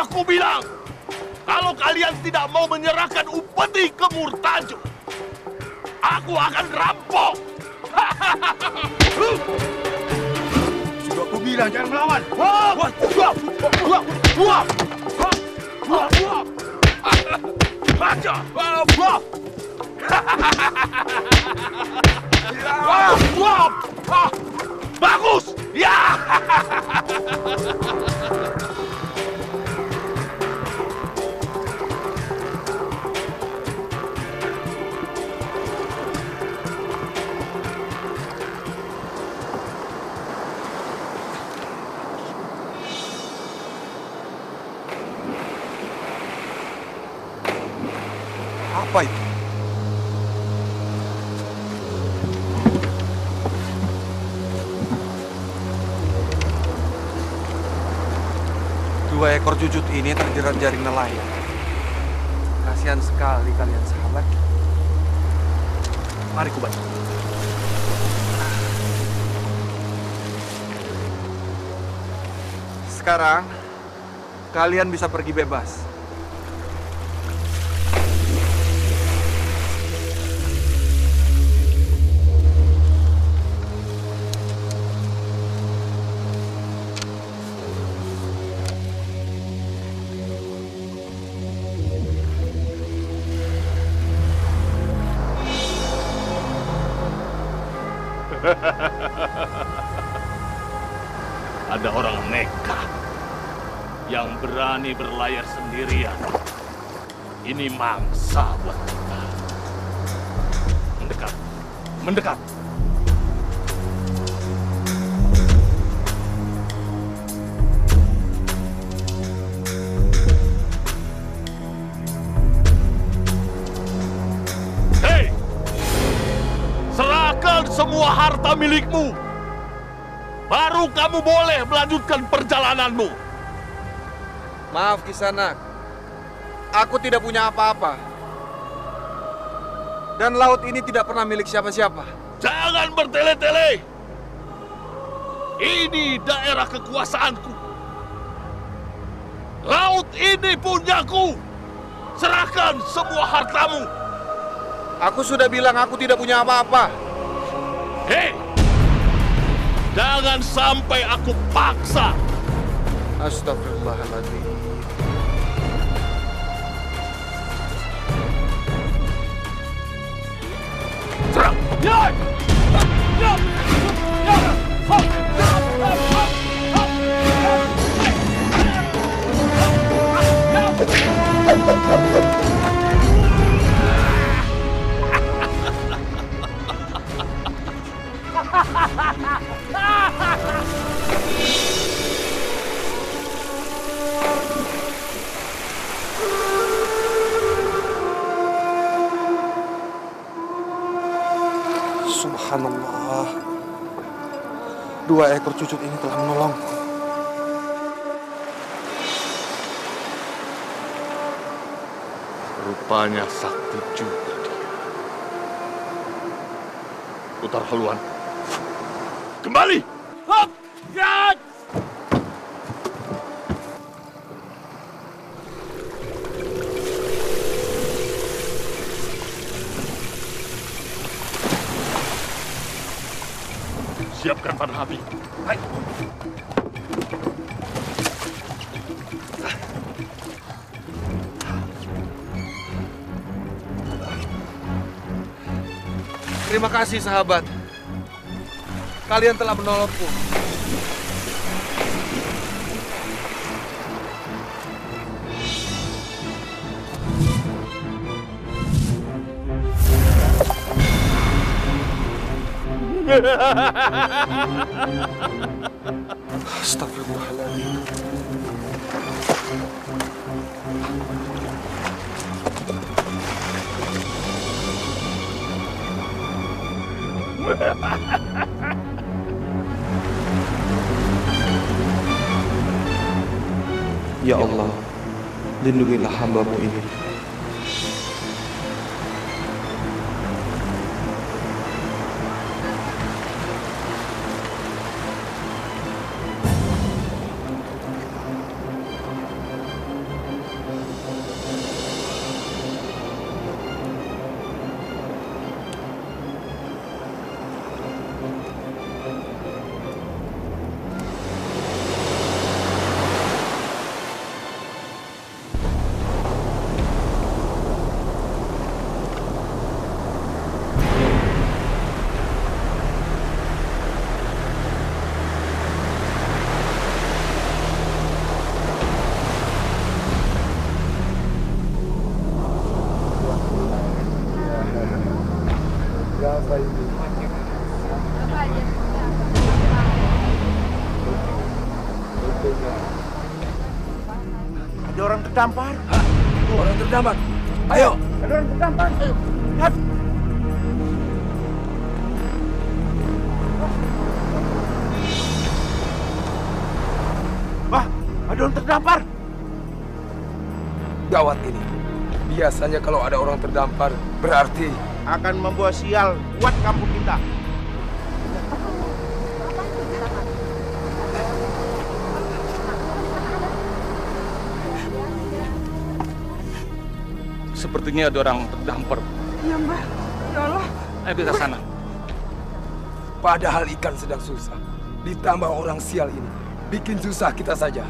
Aku bilang, kalau kalian tidak mau menyerahkan upeti ke Murtajo, aku akan rampok. Sudah aku bilang jangan melawan. Baca. Bagus. Ya. Apa itu? Dua ekor jujut ini terjerat jaring nelayan. Kasihan sekali kalian sahabat. Mari kubantu. Sekarang kalian bisa pergi bebas. Ada orang nekat yang berani berlayar sendirian. Ini mangsa buat kita. Mendekat, mendekat. Hei, serahkan semua harta milikmu. Baru kamu boleh melanjutkan perjalananmu. Maaf Kisanak, aku tidak punya apa-apa. Dan laut ini tidak pernah milik siapa-siapa. Jangan bertele-tele. Ini daerah kekuasaanku. Laut ini punyaku. Serahkan semua hartamu. Aku sudah bilang aku tidak punya apa-apa. Hei, jangan sampai aku paksa. Astagfirullahaladzim. Serang! Ya! Ya! Ya! Subhanallah. Dua ekor cucut ini telah menolongku. Rupanya sakti juga dia. Putar haluan. Kembali! Hop! Ya! Siapkan panah api. Hai. Terima kasih sahabat. Kalian telah menolongku. Astagfirullahaladzim. Ya Allah, lindungilah hamba-Mu ini. Ada orang terdampar. Hah? Orang terdampar. Ayo. Ada orang terdampar. Ayo. Lihat. Wah, ada orang terdampar. Gawat ini. Biasanya kalau ada orang terdampar, berarti Akan membawa sial buat kampung kita. Sepertinya ada orang terdampar. Iya, Mbak. Ya Allah. Ayo kita sana. padahal ikan sedang susah. Ditambah orang sial ini. Bikin susah kita saja.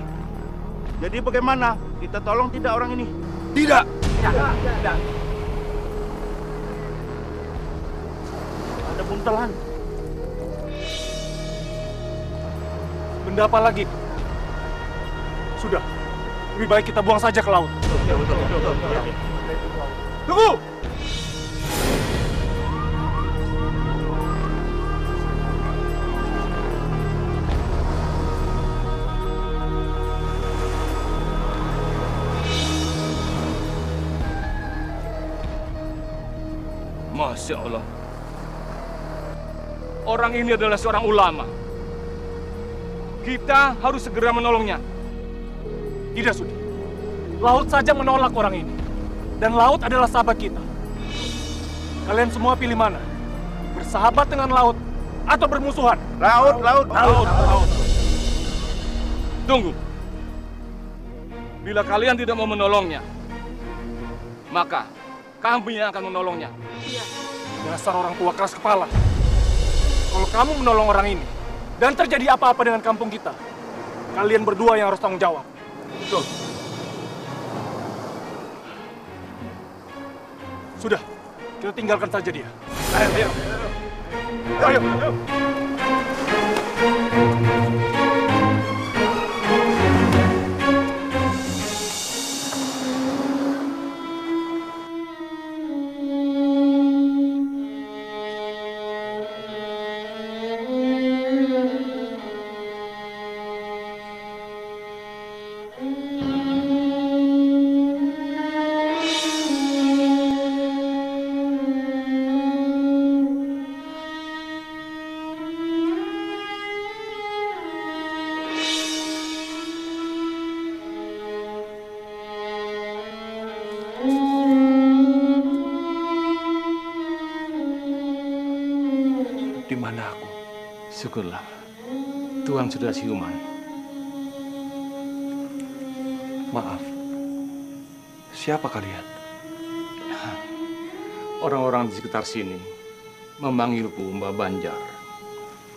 Jadi bagaimana? Kita tolong tidak orang ini? Tidak. Tidak. Ada buntelan. Benda apa lagi? Sudah, lebih baik kita buang saja ke laut. Tunggu! Masya Allah. Orang ini adalah seorang ulama. Kita harus segera menolongnya. Tidak, Sudi. Laut saja menolak orang ini. Dan laut adalah sahabat kita. Kalian semua pilih mana? Bersahabat dengan laut atau bermusuhan? Laut. Laut. Tunggu. Bila kalian tidak mau menolongnya, maka kami yang akan menolongnya. Dasar orang tua keras kepala. Kalau kamu menolong orang ini, dan terjadi apa-apa dengan kampung kita, kalian berdua yang harus tanggung jawab. Betul. Sudah, kita tinggalkan saja dia. Ayo. Di mana aku? Syukurlah, Tuhan sudah siuman. Maaf. Siapa kalian? Orang-orang di sekitar sini memanggilku Mbak Banjar.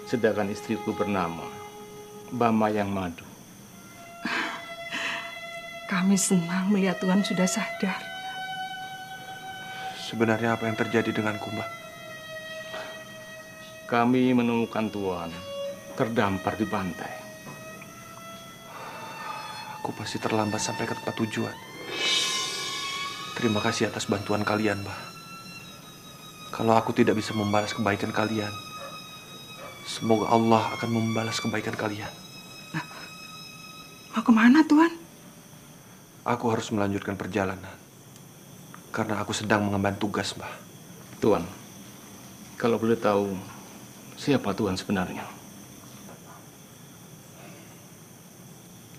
Sedangkan istriku bernama Bamayang Madu. Kami senang melihat Tuhan sudah sadar. Sebenarnya apa yang terjadi denganku, Mbak? Kami menemukan Tuhan terdampar di pantai. Aku pasti terlambat sampai ke tempat tujuan. Terima kasih atas bantuan kalian, Mbak. Kalau aku tidak bisa membalas kebaikan kalian, semoga Allah akan membalas kebaikan kalian. Mau kemana, Tuhan? Aku harus melanjutkan perjalanan. Karena aku sedang mengemban tugas, Mbak. Tuhan, kalau boleh tahu, siapa Tuhan sebenarnya?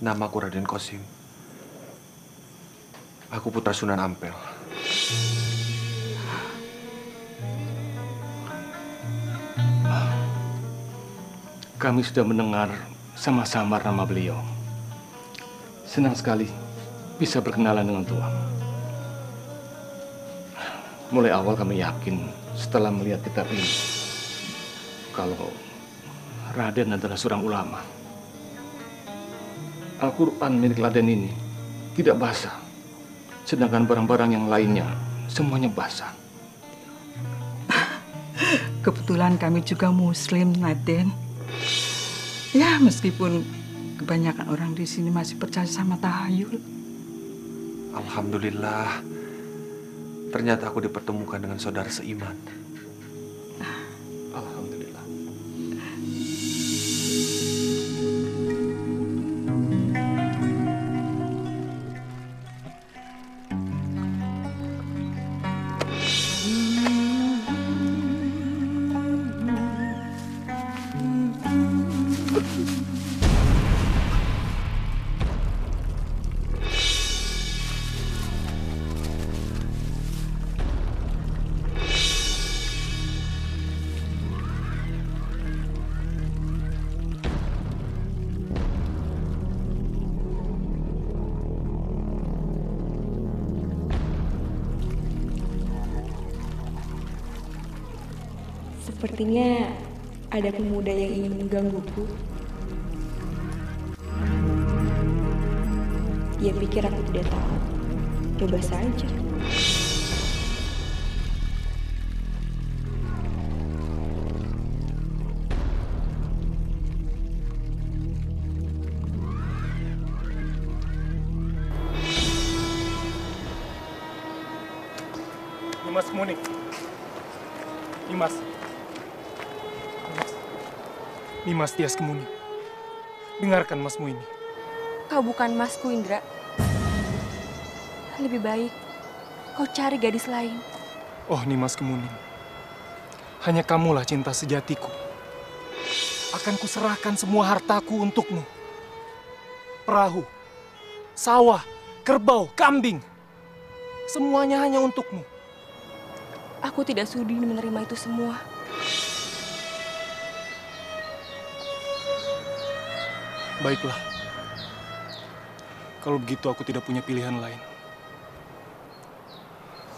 Namaku Raden Kosim. Aku putra Sunan Ampel. Kami sudah mendengar sama-sama nama beliau. Senang sekali bisa berkenalan dengan Tuhan. Mulai awal kami yakin setelah melihat kitab ini, kalau Raden adalah seorang ulama. Al-Quran milik Raden ini tidak basah, sedangkan barang-barang yang lainnya semuanya basah. Kebetulan kami juga Muslim, Raden. Ya, meskipun kebanyakan orang di sini masih percaya sama tahayul. Alhamdulillah. Ternyata aku dipertemukan dengan saudara seiman. Sepertinya ada pemuda yang ingin menggangguku. Dia pikir aku tidak tahu. Coba saja. Nimas Kemuning. Nimas. Nimas Tias Kemuning. Dengarkan masmu ini. Kau bukan masku, Indra. Lebih baik kau cari gadis lain. Oh, Nimas Kemuning. Hanya kamulah cinta sejatiku. Akan kuserahkan semua hartaku untukmu. Perahu, sawah, kerbau, kambing. Semuanya hanya untukmu. Aku tidak sudi menerima itu semua. Baiklah. Kalau begitu aku tidak punya pilihan lain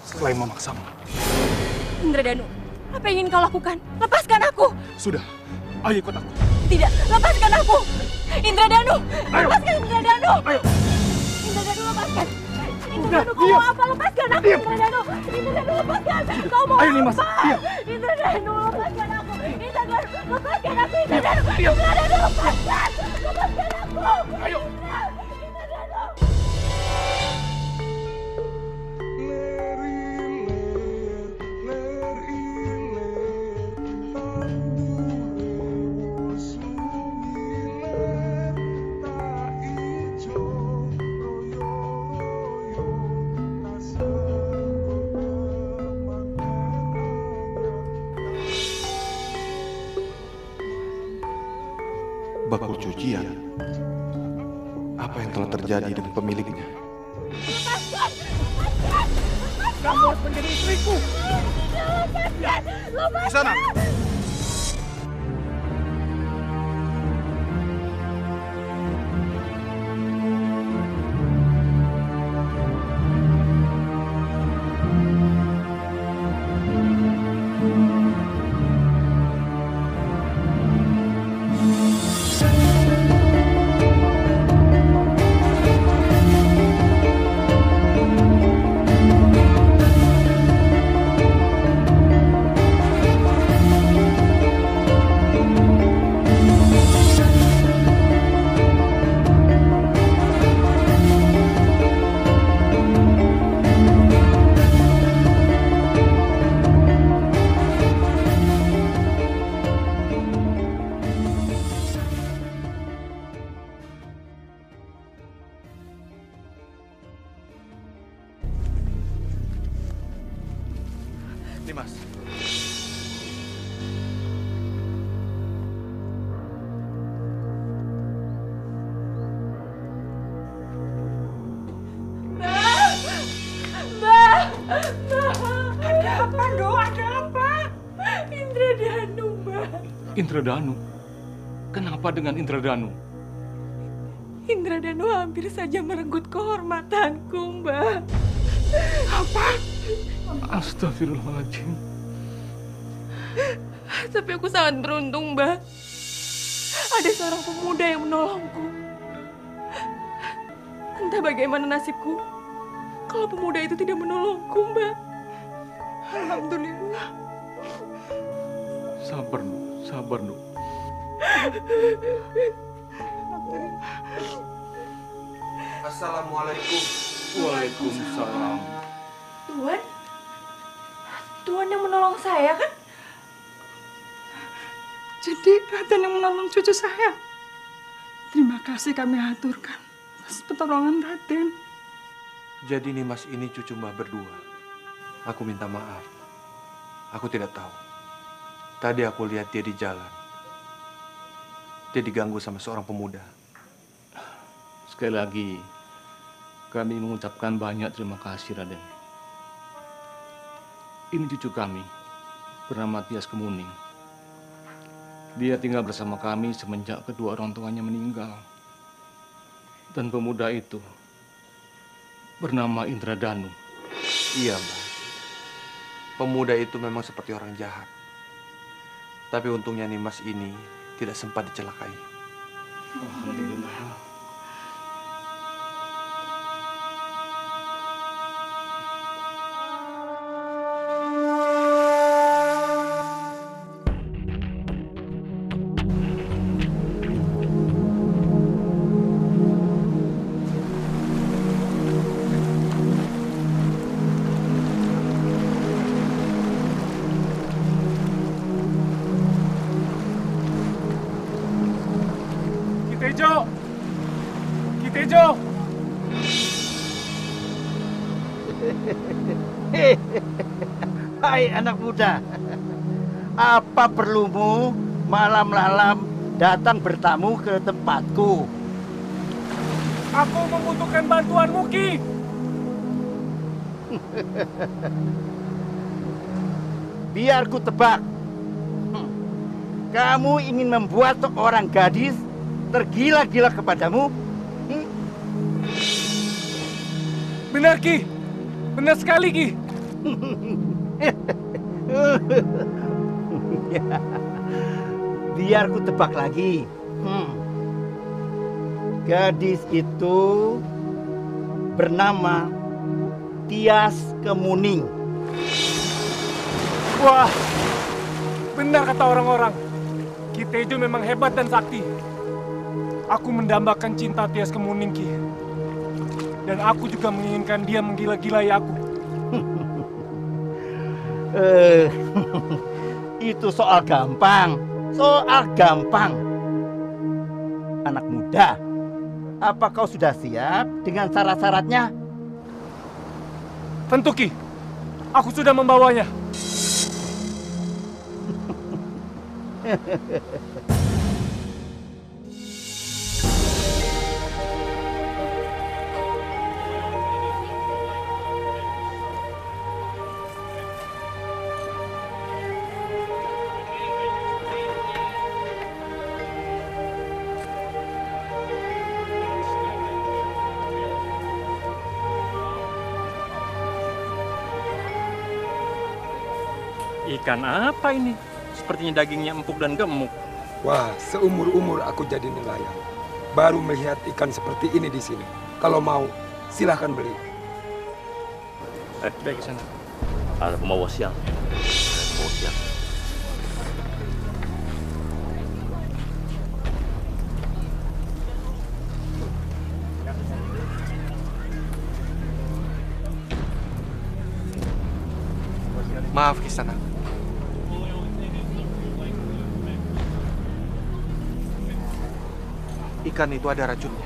selain memaksamu. Indradanu, apa yang ingin kau lakukan? Lepaskan aku! Sudah, ayo ikut aku. Tidak, lepaskan aku! Indradanu! Lepaskan Indradanu! Ayo. Indradanu, lepaskan! Indradanu, kau mau apa? Lepaskan aku! Indradanu! Indradanu, lepaskan! Kau mau Ayo, Nimas, apa? diam. Indradanu, lepaskan aku! Indradanu, lepaskan aku! Indradanu! Indradanu, lepaskan! Lepaskan aku! Ayo. Indradanu! Bakul cucian. Apa yang telah terjadi dengan pemiliknya? Lepaskan! Kamu harus menjadi istriku. Lepaskan! Di sana. Nimas. Ada apa, Do? Ada apa? Indradanu, Mbak. Indradanu? Kenapa dengan Indradanu? Indradanu hampir saja merenggut kehormatanku, Mbak. Apa? Astagfirullahaladzim. Tapi aku sangat beruntung, Mbak. Ada seorang pemuda yang menolongku. Entah bagaimana nasibku kalau pemuda itu tidak menolongku, Mbak. Alhamdulillah. Sabar, Nu. Sabar, Nu. Assalamualaikum. Waalaikumsalam. Tuan? Tuan yang menolong saya, kan? Jadi Raden yang menolong cucu saya. Terima kasih kami aturkan atas pertolongan Raden. Jadi Nimas ini cucu Mbah berdua. Aku minta maaf. Aku tidak tahu. Tadi aku lihat dia di jalan. Dia diganggu sama seorang pemuda. Sekali lagi, kami mengucapkan banyak terima kasih, Raden. Ini cucu kami, bernama Tias Kemuning. Dia tinggal bersama kami semenjak kedua orang tuanya meninggal. Dan pemuda itu bernama Indradanu. Iya, Mbah. Pemuda itu memang seperti orang jahat. Tapi untungnya Nimas ini tidak sempat dicelakai. Alhamdulillah. Kitejo! Hai anak muda, apa perlumu malam-malam datang bertamu ke tempatku? Aku membutuhkan bantuanmu, Ki. Biar ku tebak. Kamu ingin membuat seorang gadis tergila-gila kepadamu? Benar, Ki. Benar sekali, Ki. Biar ku tebak lagi. Gadis itu bernama Tias Kemuning. Wah, benar kata orang-orang. Kitejo memang hebat dan sakti. Aku mendambakan cinta Tias Kemuning, Ki. Dan aku juga menginginkan dia menggila-gilai aku. Itu soal gampang. Soal gampang. Anak muda, apa kau sudah siap dengan syarat-syaratnya? Tentu, Ki. Aku sudah membawanya. Ikan apa ini? Sepertinya dagingnya empuk dan gemuk. Wah, seumur-umur aku jadi nelayan. Baru melihat ikan seperti ini di sini. Kalau mau, silahkan beli. Baik, sana. Ada pembawa siang. Pembawa siang. Maaf, Kisana. Ikan itu ada racunnya.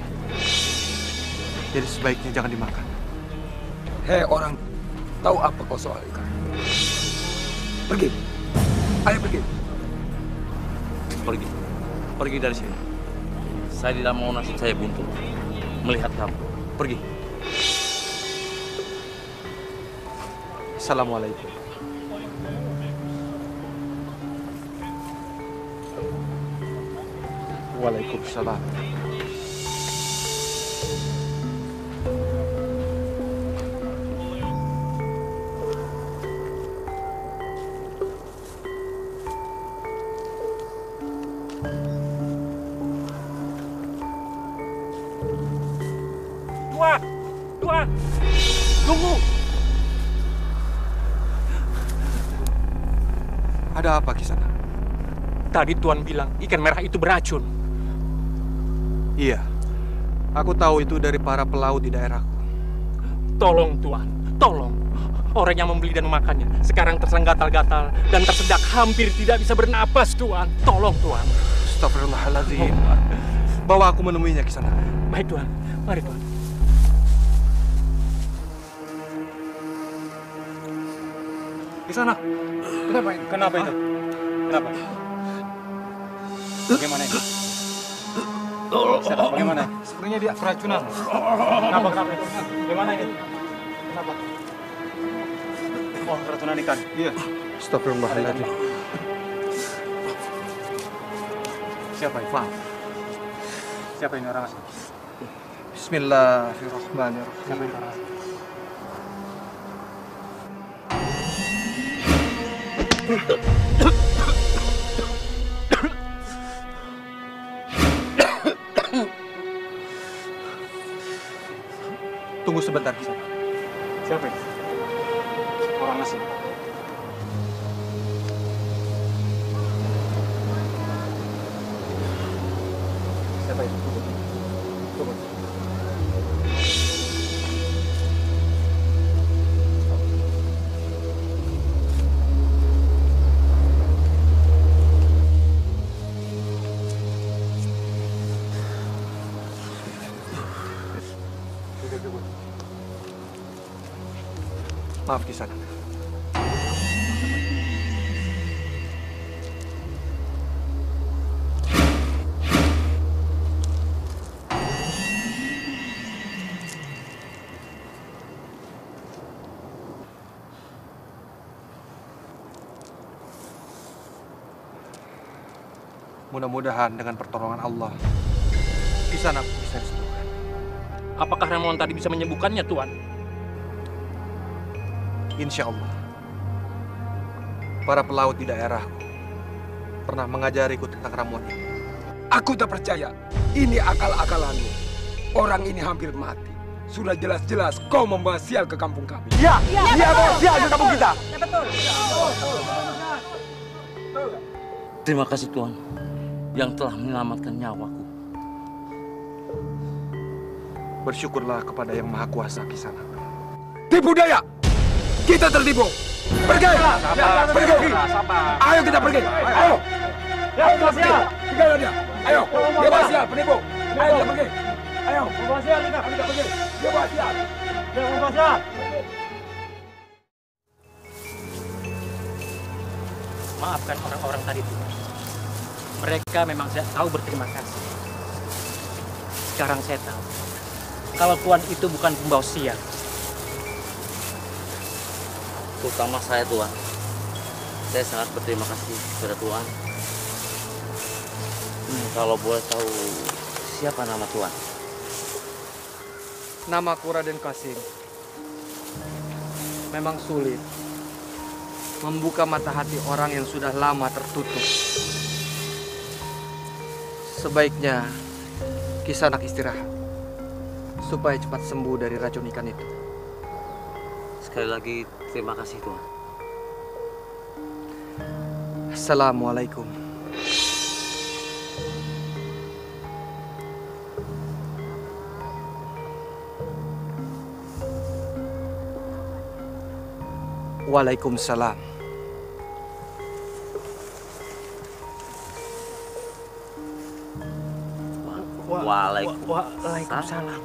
Jadi sebaiknya jangan dimakan. Hei orang, tahu apa kau soal ikan? Pergi. Ayo pergi. Pergi. Pergi dari sini. Saya tidak mau nasib saya buntu melihat kamu. Pergi. Assalamualaikum. Waalaikumsalam. Tuan! Tuan! Tunggu! Ada apa, Kisana? Tadi Tuan bilang ikan merah itu beracun. Iya, aku tahu itu dari para pelaut di daerahku. Tolong Tuan, tolong. Orang yang membeli dan memakannya sekarang terserang gatal-gatal dan tersedak hampir tidak bisa bernapas, Tuan. Tolong Tuan. Astagfirullahaladzim. Bawa aku menemuinya, Kisana. Baik Tuan, mari Tuan. Kisana, kenapa ini? Kenapa itu? Kenapa? Bagaimana ini? Bagaimana? Sepertinya dia keracunan. Kenapa? Bagaimana ini? Kenapa? Oh, keracunan ikan. Iya. Astagfirullahaladzim. Siapa ini? Maaf. Siapa ini orang asing? Bismillahirrahmanirrahim. Siapa ini orang asing? Tunggu sebentar, Kisanak. Siapa ini? Orang asing. Siapa itu? Tunggu. Maaf, Kisanak. Mudah-mudahan dengan pertolongan Allah, Kisanak bisa disembuhkan. Apakah Ramuan tadi bisa menyembuhkannya, Tuan? Insya Allah. Para pelaut di daerahku pernah mengajariku tentang ramuan ini. Aku tak percaya. Ini akal-akalanmu. Orang ini hampir mati. Sudah jelas-jelas kau membawa sial ke kampung kami. Iya, bawa sial ke kampung kita. Terima kasih, Tuan, yang telah menyelamatkan nyawaku. Bersyukurlah kepada Yang Maha Kuasa, Kisanak. Tipu daya! Kita tertipu! Pergi! Pergi! Ayo kita pergi! Ayo! Kita pergi! Tinggalkan dia! Ayo! Dia bawa sial, penipu! Ayo kita pergi! Ayo! Bawa sial kita pergi! Dia bawa sial! Dia bawa sial! Maafkan orang-orang tadi, Tuan. Mereka memang tidak tahu berterima kasih. Sekarang saya tahu kalau Tuan itu bukan pembawa sial. Terutama saya, Tuan. Saya sangat berterima kasih kepada Tuan. Kalau boleh tahu, siapa nama Tuan? Namaku Raden Kasim. Memang sulit membuka mata hati orang yang sudah lama tertutup. Sebaiknya Kisanak istirahat supaya cepat sembuh dari racun ikan itu. Sekali lagi terima kasih, Tuan. Assalamualaikum. Waalaikumsalam. Waalaikumsalam.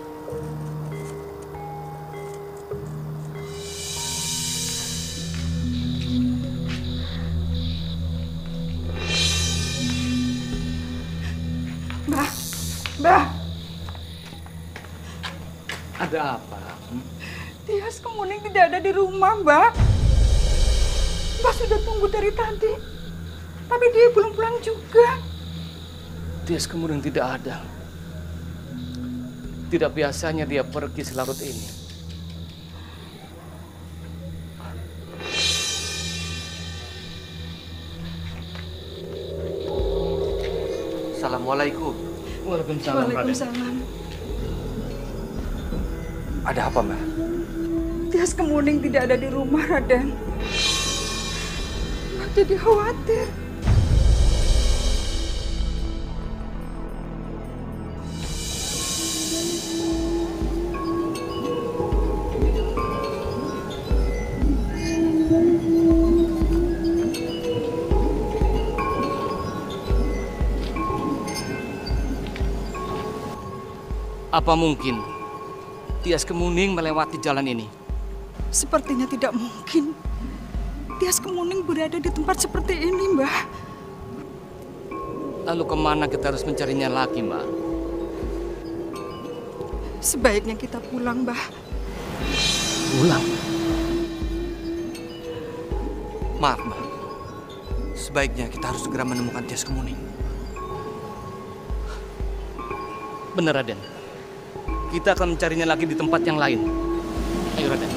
Mbah, Ada apa? Tias Kemuning tidak ada di rumah, Mbah. Mbah sudah tunggu dari tadi, tapi dia belum pulang juga. Tias Kemuning tidak ada. Tidak biasanya dia pergi selarut ini. Assalamualaikum. Waalaikumsalam. Waalaikumsalam. Ada apa, Mbak? Tias Kemuning tidak ada di rumah, Raden. Mbah jadi khawatir. Apa mungkin Tias Kemuning melewati jalan ini? Sepertinya tidak mungkin. Tias Kemuning berada di tempat seperti ini, Mbah. Lalu kemana kita harus mencarinya lagi, Mbak? Sebaiknya kita pulang, Mbah. Pulang? Maaf, Mbak. Sebaiknya kita harus segera menemukan Tias Kemuning. Benar, Raden. Kita akan mencarinya lagi di tempat yang lain. Ayo, Raden.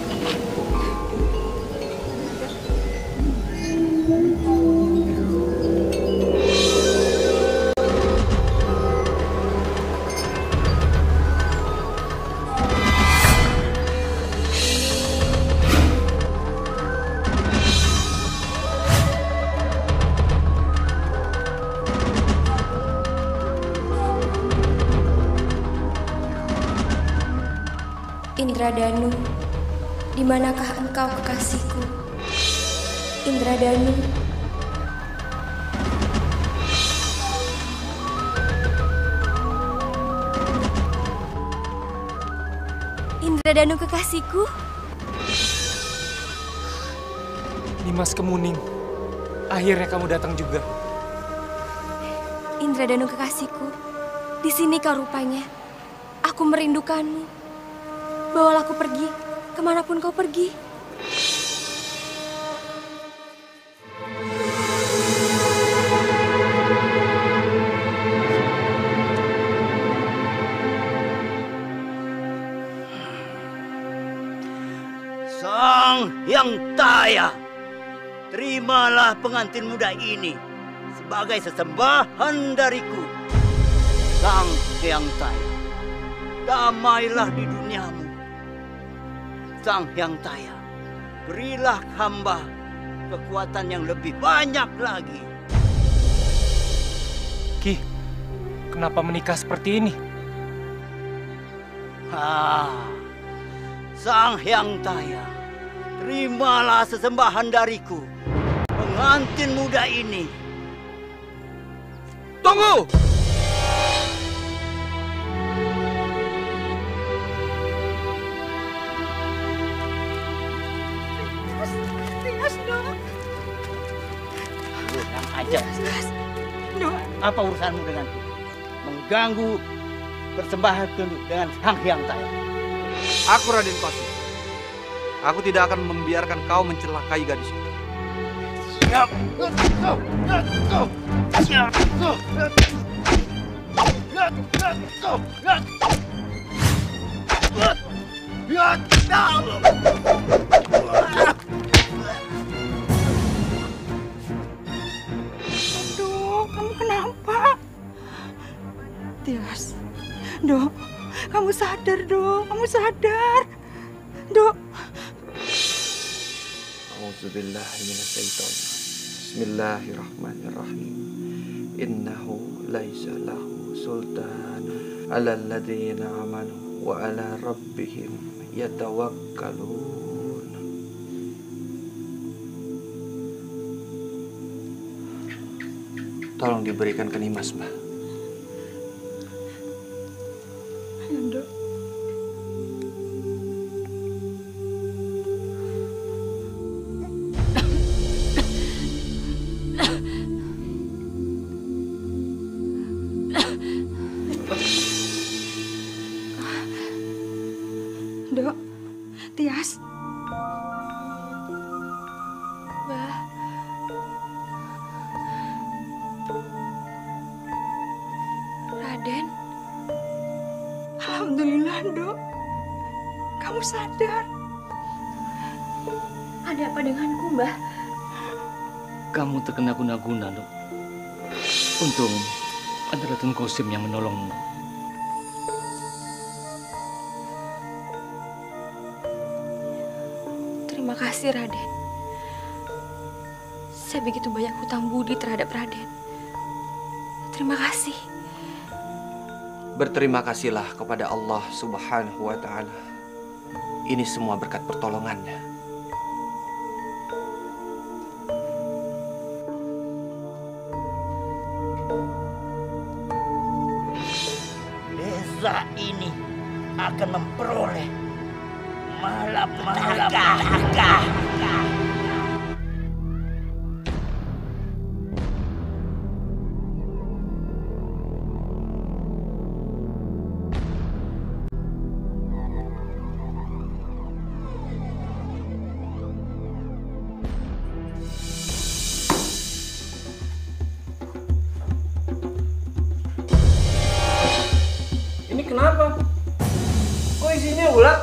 Indradanu, di manakah engkau kekasihku? Indradanu. Indradanu kekasihku. Nimas Kemuning, akhirnya kamu datang juga. Indradanu kekasihku, di sini kau rupanya. Aku merindukanmu. Bawalah aku pergi, kemanapun kau pergi. Sang Hyang Taya, terimalah pengantin muda ini sebagai sesembahan dariku. Sang Hyang Taya, damailah di duniamu. Sang Hyang Taya, berilah hamba kekuatan yang lebih banyak lagi. Ki, kenapa menikah seperti ini? Sang Hyang Taya, terimalah sesembahan dariku. Pengantin muda ini. Tunggu! Tias, Dok. Tenang aja. Dok. Apa urusanmu denganku? Mengganggu persembahan dengan Sang Hyang Taya. Aku Raden Kosim. Aku tidak akan membiarkan kau mencelakai gadis itu. Dok, kamu kenapa? Tias, Dok, kamu sadar, Dok, kamu sadar. Dok. A'udzubillahi minasyaitonir. Bismillahirrahmanirrahim. Innahu laisa lahu sultanun 'alal ladzina amanu wa 'ala rabbihim yatawakkalun. Tolong diberikan ke Nimas, Mbak. Ayo, Dok. Dok, Tias. Mbah. Raden. Alhamdulillah, Dok. Kamu sadar. Ada apa denganku, Mbah? Kamu terkena guna-guna, Dok. Untung ada Raden Kosim yang menolongmu. Terima kasih, Raden. Saya begitu banyak hutang budi terhadap Raden. Terima kasih. Berterima kasihlah kepada Allah Subhanahu wa Ta'ala. Ini semua berkat pertolongannya. Desa ini akan memperoleh malapetaka. Ini kenapa? Kok isinya ulat?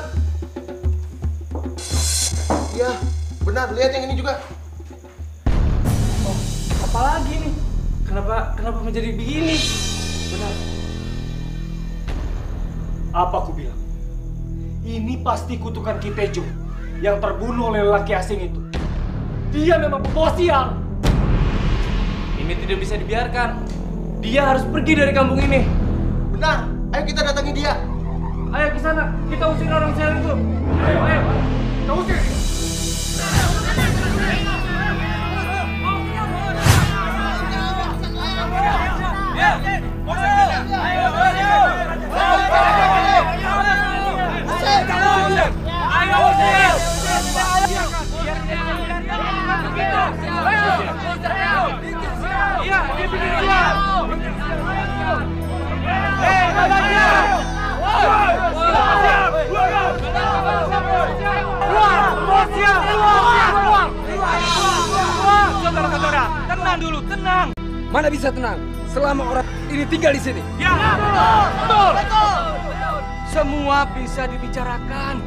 Iya, benar. Lihat yang ini juga. Oh, apalagi nih? Kenapa menjadi begini? Benar. Apa aku bilang? Ini pasti kutukan Kitejo yang terbunuh oleh lelaki asing itu. Dia memang pembawa sial. Ini tidak bisa dibiarkan. Dia harus pergi dari kampung ini. Benar. Ayo kita datangi dia. Ayo ke sana, kita usir orang sial itu. Ayo, ayo. Kita usir. Saudara-saudara, tenang dulu, tenang. Mana bisa tenang selama orang ini tinggal di sini? Ya, betul. Semua bisa dibicarakan.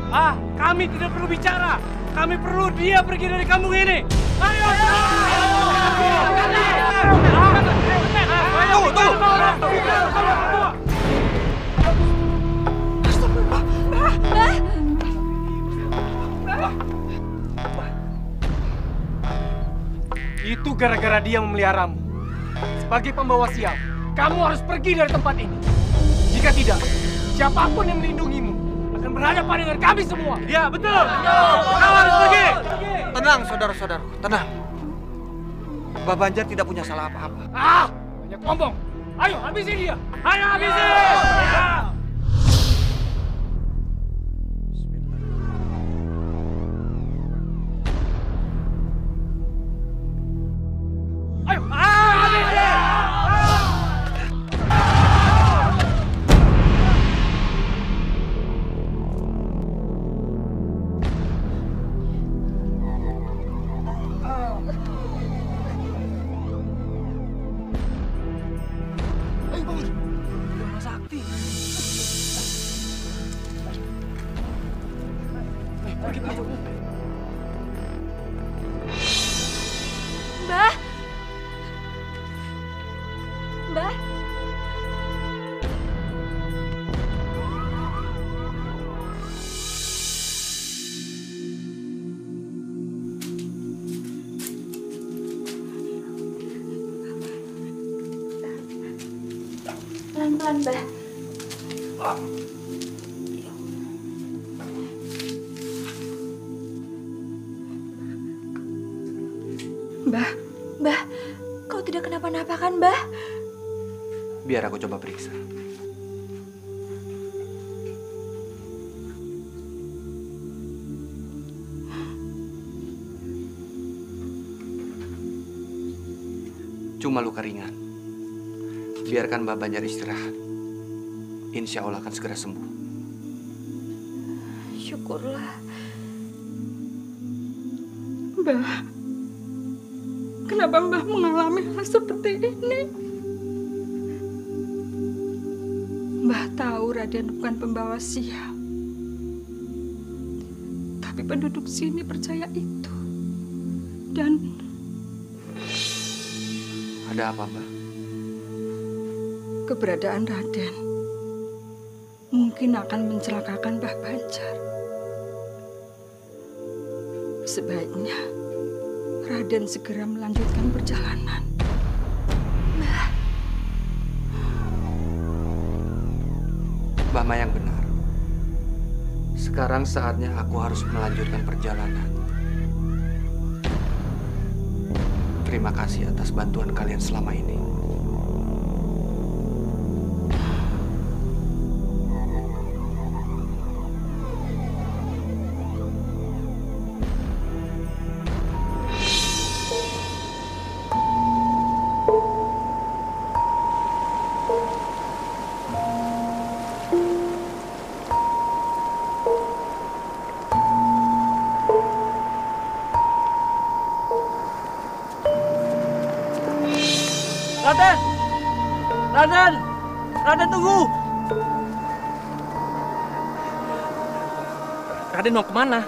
Kami tidak perlu bicara. Kami perlu dia pergi dari kampung ini. Ayo! Itu gara-gara dia memeliharamu. Sebagai pembawa sial, kamu harus pergi dari tempat ini. Jika tidak, siapapun yang melindungimu akan berhadapan dengan kami semua. Ya, betul. Kau harus pergi. Tenang, saudara-saudaraku, tenang. Mbah Banjar tidak punya salah apa-apa. Banyak ngomong. Ayo, habisi dia. Ayo, habisi. Ayo, habisi. Mbah. Mbah. Pelan-pelan, Mbah. Mbah. Mbah, kau tidak kenapa-napa kan, Mbah? Biar aku coba periksa. Cuma luka ringan. Biarkan Mbah Banjar istirahat. Insya Allah akan segera sembuh. Syukurlah. Mbah, kenapa Mbah mengalami hal seperti ini? Mbah tahu Raden bukan pembawa sial. Tapi penduduk sini percaya itu. Dan ada apa, Mbah? Keberadaan Raden mungkin akan mencelakakan Mbah Banjar. Sebaiknya Raden segera melanjutkan perjalanan. Mbah Mayang benar. Sekarang saatnya aku harus melanjutkan perjalanan. Terima kasih atas bantuan kalian selama ini. Raden! Raden! Raden, tunggu! Raden mau kemana?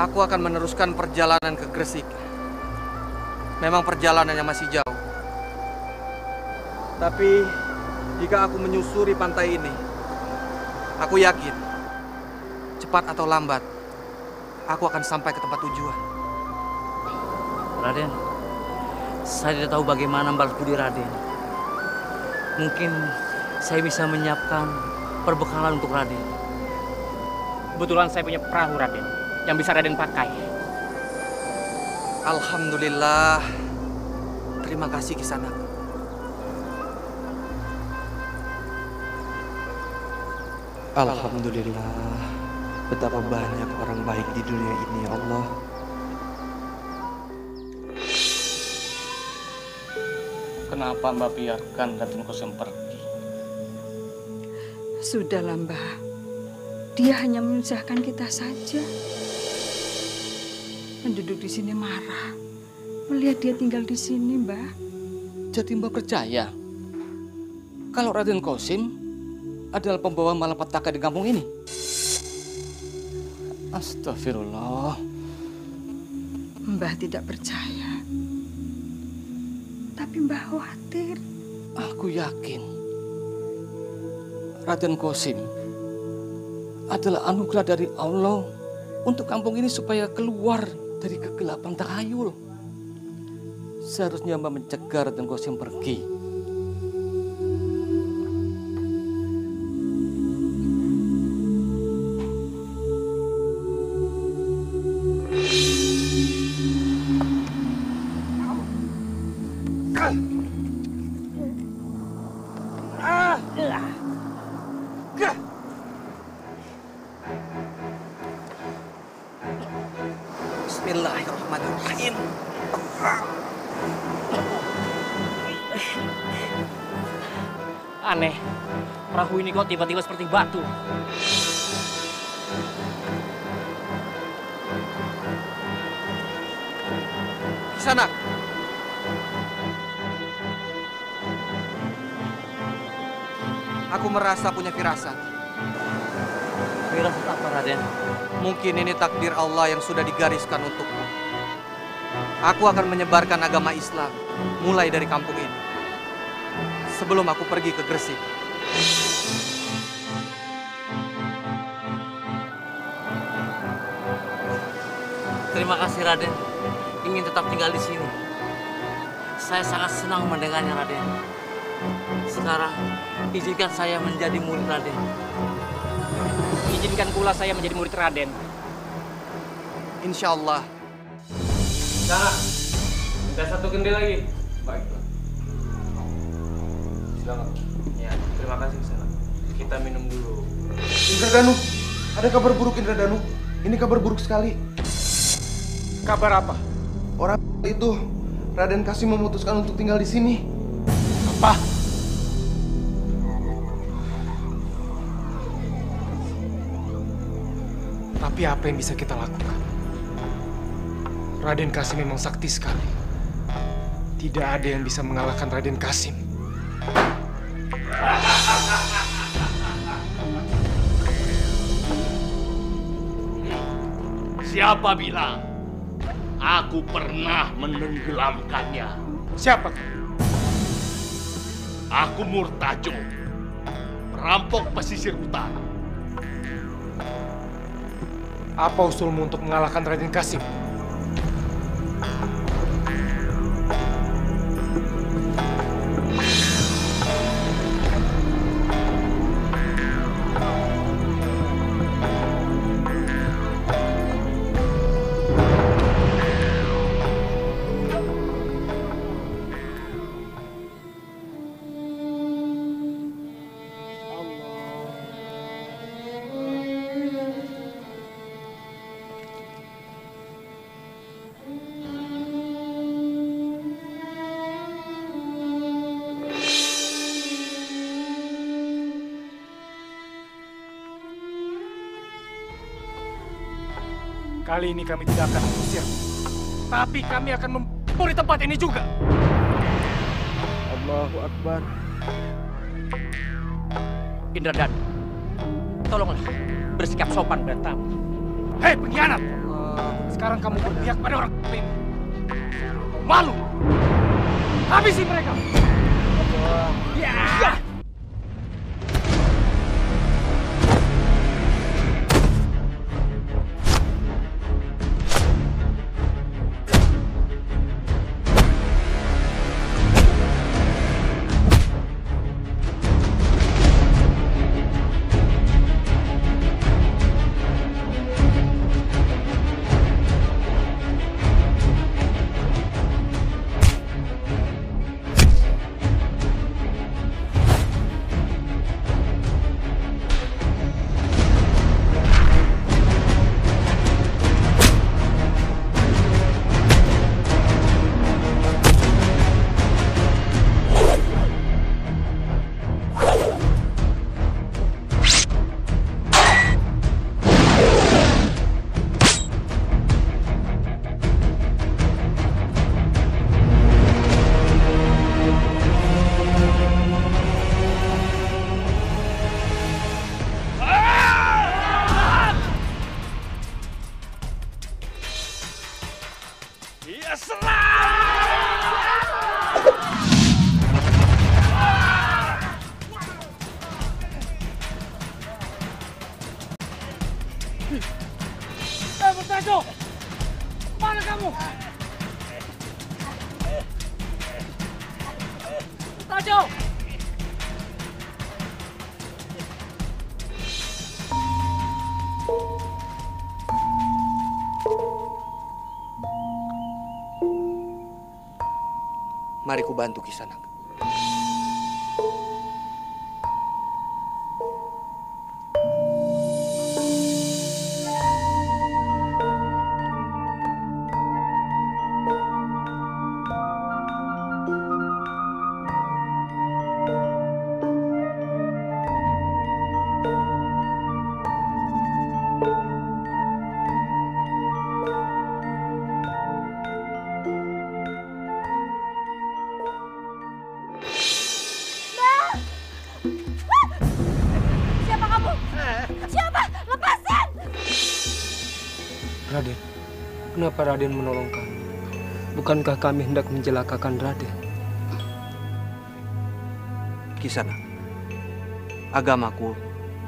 Aku akan meneruskan perjalanan ke Gresik. Memang perjalanannya masih jauh. Tapi jika aku menyusuri pantai ini, aku yakin cepat atau lambat aku akan sampai ke tempat tujuan. Raden, saya tidak tahu bagaimana membalas budi Raden. Mungkin saya bisa menyiapkan perbekalan untuk Raden. Kebetulan saya punya perahu, Raden, yang bisa Raden pakai. Alhamdulillah. Terima kasih Kisanak. Alhamdulillah. Betapa banyak orang baik di dunia ini, ya Allah. Kenapa Mbak biarkan Raden Kosim pergi? Sudahlah, Mbah. Dia hanya menyusahkan kita saja. Penduduk di sini marah melihat dia tinggal di sini, Mbah. Jadi Mbak percaya kalau Raden Kosim adalah pembawa malapetaka di kampung ini? Astagfirullah. Mbah tidak percaya. Tapi Mbah khawatir. Aku yakin Raden Kosim adalah anugerah dari Allah untuk kampung ini supaya keluar dari kegelapan tahayul. Seharusnya Mbak mencegah Raden Kosim pergi. Bismillahirrahmanirrahim. Aneh, perahu ini kok tiba-tiba seperti batu. Kisanak. Aku merasa punya firasat. Firasat apa, Raden? Mungkin ini takdir Allah yang sudah digariskan untukku. Aku akan menyebarkan agama Islam mulai dari kampung ini. Sebelum aku pergi ke Gresik. Terima kasih, Raden. Ingin tetap tinggal di sini. Saya sangat senang mendengarnya, Raden. Sekarang, izinkan saya menjadi murid Raden. Izinkan pula saya menjadi murid Raden. Insya Allah. Nah, minta satu kendi lagi. Baiklah. Silakan. Ya, terima kasih Sana. Kita minum dulu. Indradanu, ada kabar buruk Indradanu. Ini kabar buruk sekali. Kabar apa? Orang itu, Raden Kasim memutuskan untuk tinggal di sini. Apa? Tapi apa yang bisa kita lakukan? Raden Kasim memang sakti sekali. Tidak ada yang bisa mengalahkan Raden Kasim. Siapa bilang aku pernah menenggelamkannya? Siapa? Aku Murtajo, perampok pesisir utara. Apa usulmu untuk mengalahkan Raden Kasim? Kali ini kami tidak akan mengusir, tapi kami akan memburi tempat ini juga. Allahu Akbar. Indradan, tolonglah bersikap sopan pada tamu. Hei pengkhianat! Sekarang kamu berpihak pada orang ini. Malu! Habisi mereka! Ya! maju! Mari ku bantu Kisanak. Siapa kamu? Siapa? Lepasin! Raden, kenapa Raden menolong kami? Bukankah kami hendak mencelakakan Raden? Kisanak, agamaku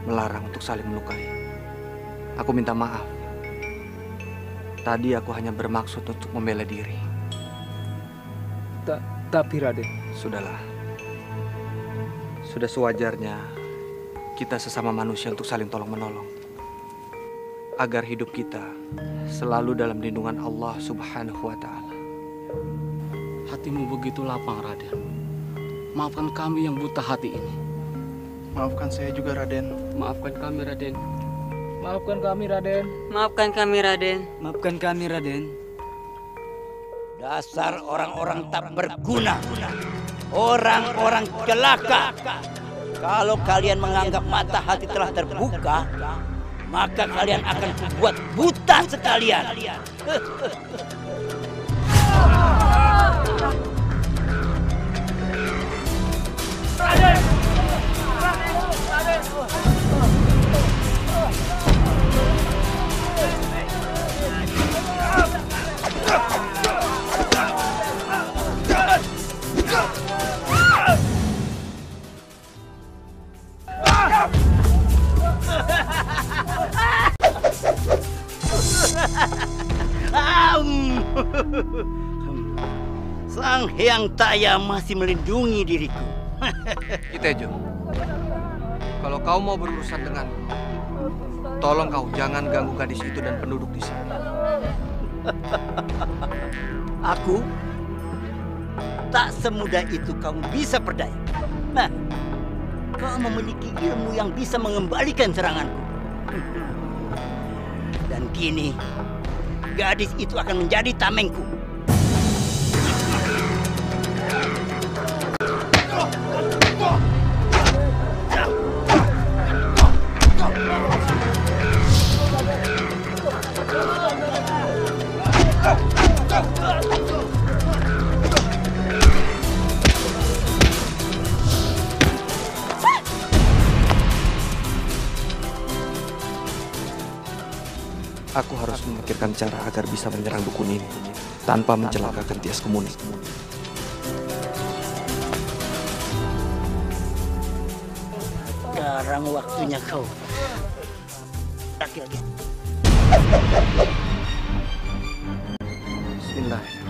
melarang untuk saling melukai. Aku minta maaf. Tadi aku hanya bermaksud untuk membela diri. Tapi Raden... Sudahlah. Sudah sewajarnya kita sesama manusia untuk saling tolong-menolong. Agar hidup kita selalu dalam lindungan Allah Subhanahu wa Ta'ala. Hatimu begitu lapang, Raden. Maafkan kami yang buta hati ini. Maafkan saya juga, Raden. Maafkan kami, Raden. Maafkan kami, Raden. Maafkan kami, Raden. Maafkan kami, Raden. Dasar orang-orang tak berguna. Orang-orang celaka. Kalau kalian menganggap mata hati telah terbuka, maka kalian akan kubuat buta sekalian. Sang Hyang Taya masih melindungi diriku. Kitejo, kalau kau mau berurusan denganku, tolong kau jangan ganggu gadis itu dan penduduk di sini. Aku tak semudah itu kamu bisa berdaya. Nah, kau memiliki ilmu yang bisa mengembalikan seranganku. Dan kini, gadis itu akan menjadi tamengku. Aku harus memikirkan cara agar bisa menyerang dukun ini tanpa mencelakakan Tias Kemuning. Sekarang waktunya kau. Laki-laki. Bismillahirrahmanirrahim.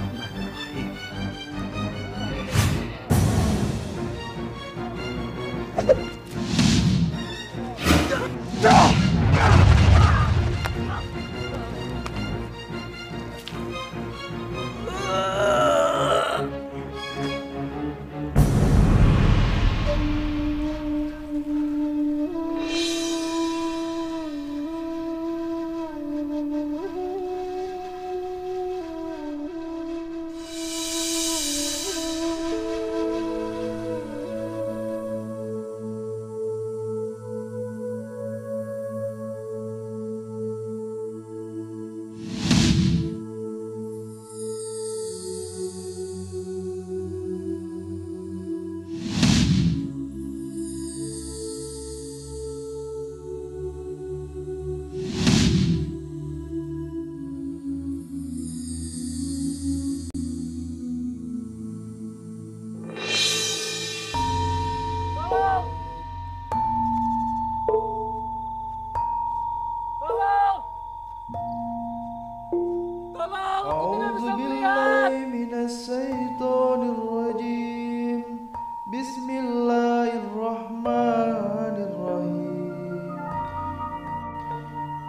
Bismillahirrahmanirrahim.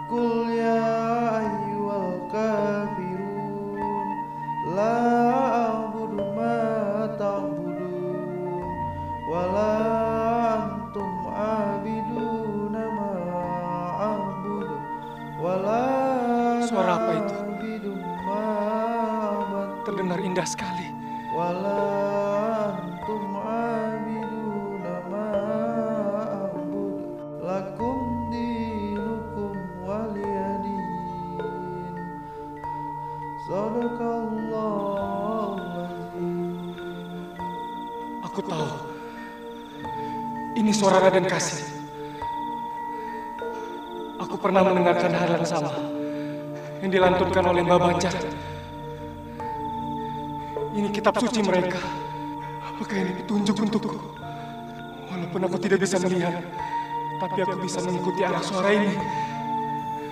Qul ya ayyuhal kafirun la a'budu ma ta'budun wa la antum 'abiduna ma a'budu wa la Suara apa itu? Terdengar indah sekali. Lakum dinukum waliyadin. Sadaqallahul azim. Aku tahu. Ini suara Raden Kasih. Aku pernah mendengarkan hal yang sama yang dilantunkan oleh Mbah Banjar. Ini kitab suci mereka. Apakah ini petunjuk untukku? Walaupun aku tidak bisa melihat, tapi aku bisa mengikuti arah suara ini.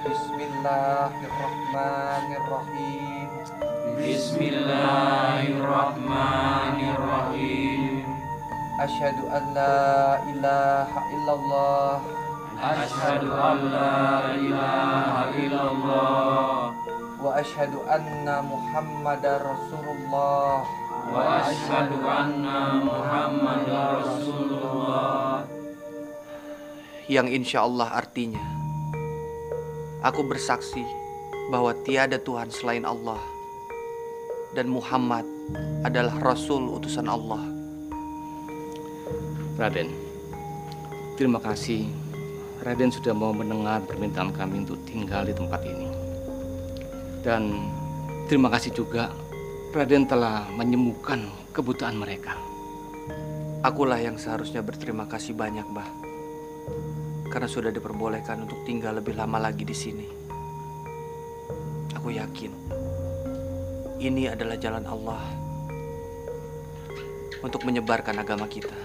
Bismillahirrahmanirrahim. Bismillahirrahmanirrahim. Asyhadu an la ilaha illallah. Asyhadu an la ilaha illallah. Wa asyhadu anna Muhammadar Rasulullah. Wa asyhadu anna Muhammadar Rasulullah. Yang insya Allah artinya, aku bersaksi bahwa tiada Tuhan selain Allah dan Muhammad adalah Rasul utusan Allah. Raden, terima kasih Raden sudah mau mendengar permintaan kami untuk tinggal di tempat ini. Dan terima kasih juga Raden telah menyembuhkan kebutaan mereka. Akulah yang seharusnya berterima kasih banyak, Mbah. Karena sudah diperbolehkan untuk tinggal lebih lama lagi di sini. Aku yakin ini adalah jalan Allah untuk menyebarkan agama kita.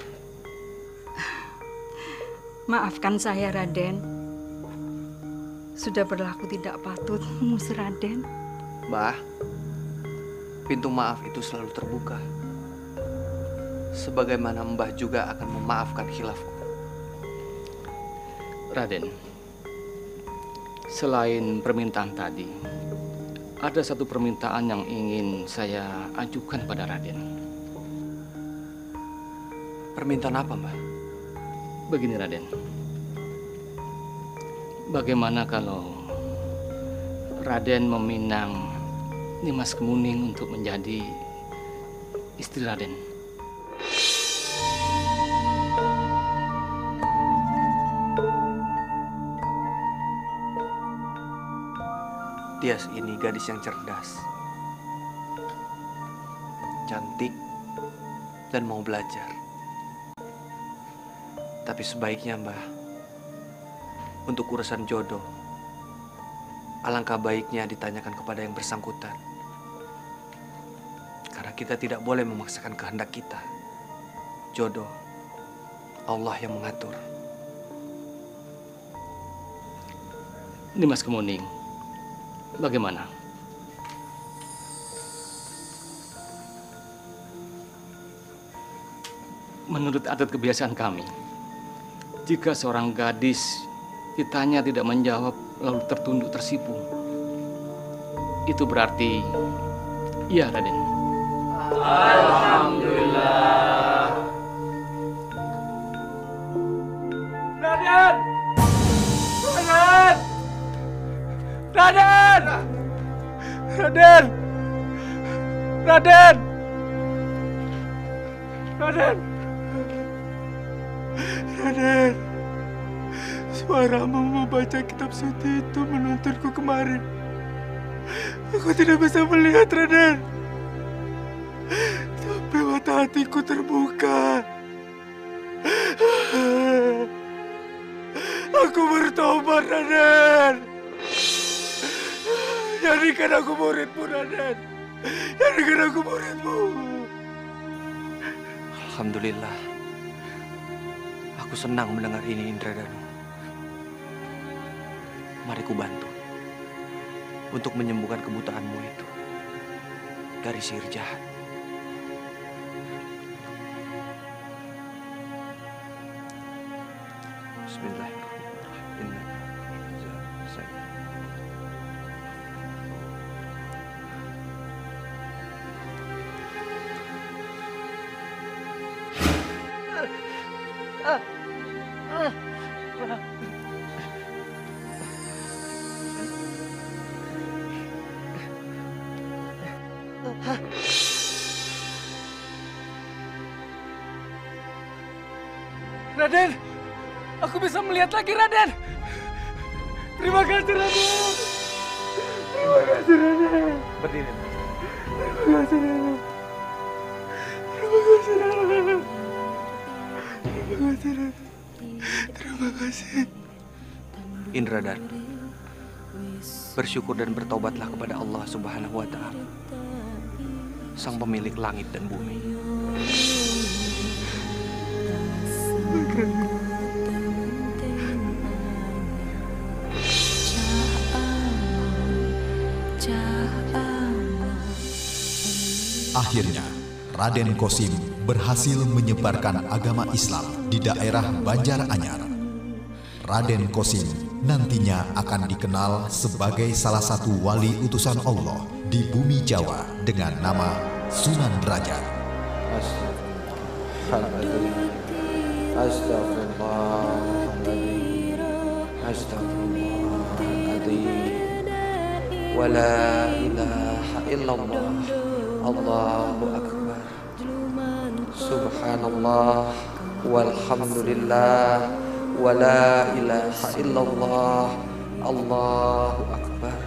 Maafkan saya, Raden. Sudah berlaku tidak patut mengusir Raden. Mbah, pintu maaf itu selalu terbuka. Sebagaimana Mbah juga akan memaafkan khilafku. Raden, selain permintaan tadi, ada satu permintaan yang ingin saya ajukan pada Raden. Permintaan apa, Mbah? Begini, Raden. Bagaimana kalau Raden meminang Nimas Kemuning untuk menjadi istri Raden? Tias ini gadis yang cerdas, cantik, dan mau belajar. Tapi sebaiknya, Mbah, untuk urusan jodoh, alangkah baiknya ditanyakan kepada yang bersangkutan. Karena kita tidak boleh memaksakan kehendak kita. Jodoh, Allah yang mengatur. Nimas Kemuning, bagaimana? Menurut adat kebiasaan kami, jika seorang gadis ditanya tidak menjawab lalu tertunduk tersipu, itu berarti iya, Raden. Alhamdulillah. Raden! Raden! Raden! Raden! Raden! Raden! Raden! Suaramu membaca kitab suci itu menuntunku kemarin. Aku tidak bisa melihat, Raden. Tapi mata hatiku terbuka. Aku bertobat, Raden. Jadikan aku muridmu, Raden. Jadikan aku muridmu. Alhamdulillah. Aku senang mendengar ini, Indradanu. Mari ku bantu untuk menyembuhkan kebutaanmu itu dari sihir jahat. Raden, aku bisa melihat lagi, Raden. Terima kasih, Raden. Terima kasih, Raden. Berdiri. Terima kasih, Raden. Terima kasih, Raden. Terima kasih, Raden. Terima kasih. Indradan, bersyukur dan bertobatlah kepada Allah Subhanahu wa Ta'ala, Sang Pemilik langit dan bumi. Akhirnya, Raden Qasim berhasil menyebarkan agama Islam di daerah Banjaranyar. Raden Qasim nantinya akan dikenal sebagai salah satu wali utusan Allah di bumi Jawa dengan nama Sunan Derajat. Astagfirullahaladzim. Wala ilaha illallah. Allahu Akbar. Subhanallah. Walhamdulillah. Wala ilaha illallah. Allahu Akbar.